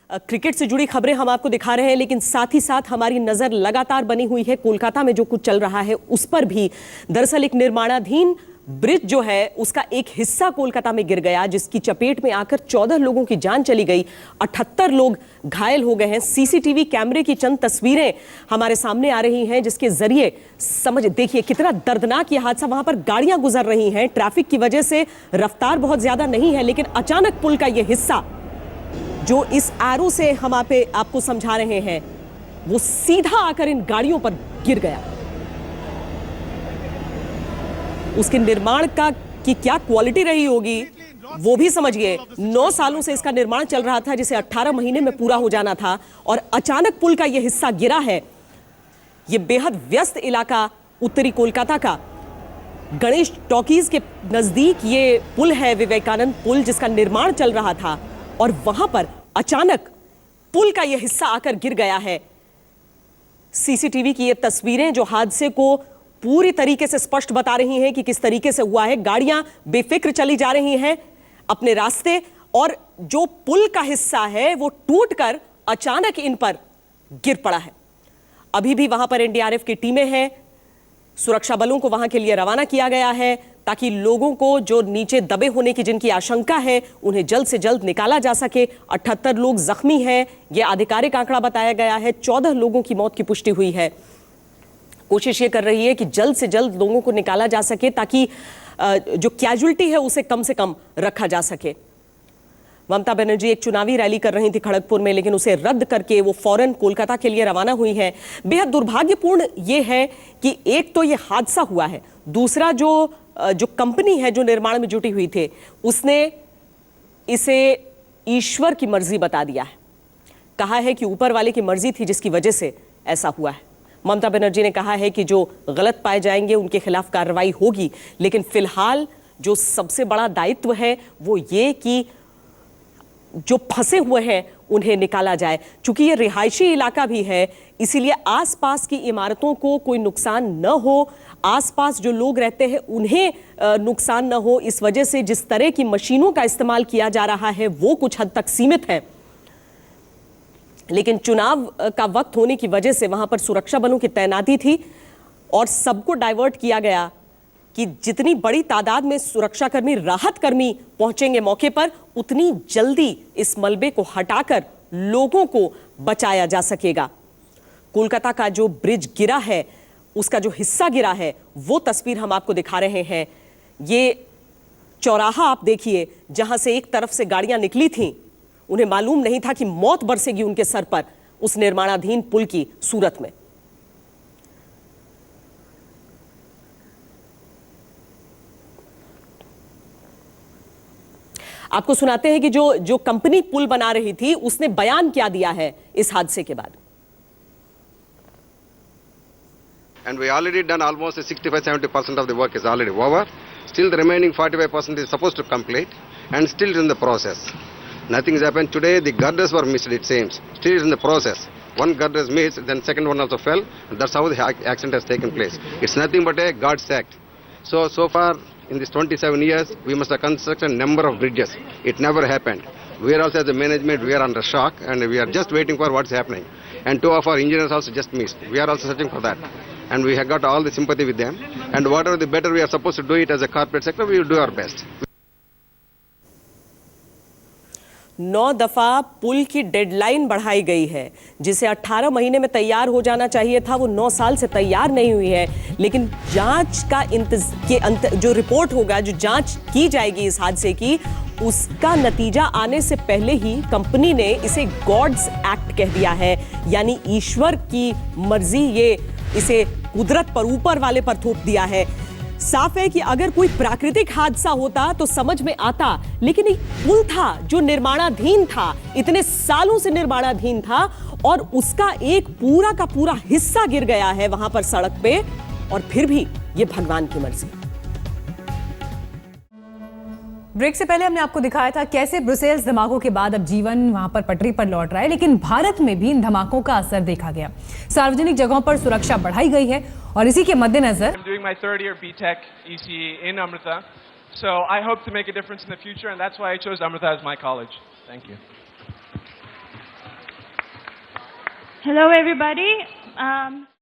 Cricket से जुड़ी खबरें हम आपको दिखा रहे हैं, लेकिन साथ ही साथ हमारी नजर लगातार बनी हुई है कोलकाता में जो कुछ चल रहा है उस पर भी। दरअसल एक निर्माणाधीन ब्रिज जो है उसका एक हिस्सा कोलकाता में गिर गया, जिसकी चपेट में आकर 14 लोगों की जान चली गई, 78 लोग घायल हो गए हैं। सीसीटीवी कैमरे की चंद तस्वीरें हमारे सामने आ रही हैं, जिसके जरिए समझ देखिए कितना दर्दनाक ये हादसा। वहां पर गाड़ियां गुजर रही हैं, ट्रैफिक की वजह से रफ्तार बहुत ज्यादा नहीं है, लेकिन अचानक पुल का यह हिस्सा जो इस एरो से हम आपको समझा रहे हैं वो सीधा आकर इन गाड़ियों पर गिर गया। उसके निर्माण की क्या क्वालिटी रही होगी वो भी समझिए। 9 सालों से इसका निर्माण चल रहा था, जिसे 18 महीने में पूरा हो जाना था, और अचानक पुल का यह हिस्सा गिरा है। यह बेहद व्यस्त इलाका उत्तरी कोलकाता का गणेश टॉकीज के नजदीक ये पुल है, विवेकानंद पुल, जिसका निर्माण चल रहा था, और वहां पर अचानक पुल का यह हिस्सा आकर गिर गया है। सीसीटीवी की ये तस्वीरें जो हादसे को पूरी तरीके से स्पष्ट बता रही हैं कि किस तरीके से हुआ है। गाड़ियां बेफिक्र चली जा रही हैं अपने रास्ते, और जो पुल का हिस्सा है वो टूटकर अचानक इन पर गिर पड़ा है। अभी भी वहां पर एनडीआरएफ की टीमें हैं, सुरक्षा बलों को वहां के लिए रवाना किया गया है ताकि लोगों को जो नीचे दबे होने की जिनकी आशंका है उन्हें जल्द से जल्द निकाला जा सके। 78 लोग जख्मी हैं, यह आधिकारिक आंकड़ा बताया गया है। 14 लोगों की मौत की पुष्टि हुई है। कोशिश ये कर रही है कि जल्द से जल्द लोगों को निकाला जा सके ताकि जो कैजुअल्टी है उसे कम से कम रखा जा सके। ममता बनर्जी एक चुनावी रैली कर रही थी खड़गपुर में, लेकिन उसे रद्द करके वो फौरन कोलकाता के लिए रवाना हुई है। बेहद दुर्भाग्यपूर्ण ये है कि एक तो ये हादसा हुआ है, दूसरा जो कंपनी है जो निर्माण में जुटी हुई थी उसने इसे ईश्वर की मर्जी बता दिया है। कहा है कि ऊपर वाले की मर्जी थी जिसकी वजह से ऐसा हुआ है। ममता बनर्जी ने कहा है कि जो गलत पाए जाएंगे उनके खिलाफ कार्रवाई होगी, लेकिन फिलहाल जो सबसे बड़ा दायित्व है वो ये कि जो फंसे हुए हैं उन्हें निकाला जाए। चूंकि ये रिहायशी इलाका भी है, इसीलिए आसपास की इमारतों को कोई नुकसान न हो, आसपास जो लोग रहते हैं उन्हें नुकसान न हो, इस वजह से जिस तरह की मशीनों का इस्तेमाल किया जा रहा है वो कुछ हद तक सीमित है। लेकिन चुनाव का वक्त होने की वजह से वहां पर सुरक्षा बलों की तैनाती थी और सबको डाइवर्ट किया गया कि जितनी बड़ी तादाद में सुरक्षाकर्मी, राहत कर्मी पहुंचेंगे मौके पर, उतनी जल्दी इस मलबे को हटाकर लोगों को बचाया जा सकेगा। कोलकाता का जो ब्रिज गिरा है, उसका जो हिस्सा गिरा है, वो तस्वीर हम आपको दिखा रहे हैं। ये चौराहा आप देखिए, जहां से एक तरफ से गाड़ियां निकली थीं, उन्हें मालूम नहीं था कि मौत बरसेगी उनके सर पर उस निर्माणाधीन पुल की सूरत में। आपको सुनाते हैं कि जो कंपनी पुल बना रही थी उसने बयान क्या दिया है इस हादसे के बाद। And we already done almost 65-70% of the work is already over. Still the remaining 45% is supposed to complete and still in the process. Nothing has happened. Today the girders were missed, it seems. Still in the process. One girder is missed, then second one also fell. And that's how the accident has taken place. It's nothing but a God's act. So far in these 27 years, we must have constructed a number of bridges. It never happened. We are also as a management, we are under shock and we are just waiting for what's happening. And 2 of our engineers also just missed. We are also searching for that. And we have got all the sympathy with them. And whatever the better we are supposed to do it as a corporate sector, we will do our best. 9 दफा पुल की deadline बढ़ाई गई है, जिसे 18 महीने में तैयार हो जाना चाहिए था, वो 9 साल से तैयार नहीं हुई है। लेकिन जांच का जो रिपोर्ट होगा, जो जांच की जाएगी इस हादसे की, उसका नतीजा आने से पहले ही कंपनी ने इसे गॉड्स एक्ट कह दिया है, यानी ईश्वर की मर्जी, ये इसे कुदरत पर, ऊपर वाले पर थोप दिया है। साफ है कि अगर कोई प्राकृतिक हादसा होता तो समझ में आता, लेकिन एक पुल था जो निर्माणाधीन था, इतने सालों से निर्माणाधीन था, और उसका एक पूरा का पूरा हिस्सा गिर गया है वहां पर सड़क पे, और फिर भी ये भगवान की मर्जी। ब्रेक से पहले हमने आपको दिखाया था कैसे ब्रुसेल्स धमाकों के बाद अब जीवन वहां पर पटरी पर लौट रहा है, लेकिन भारत में भी इन धमाकों का असर देखा गया। सार्वजनिक जगहों पर सुरक्षा बढ़ाई गई है और इसी के मद्देनजर Hello, everybody.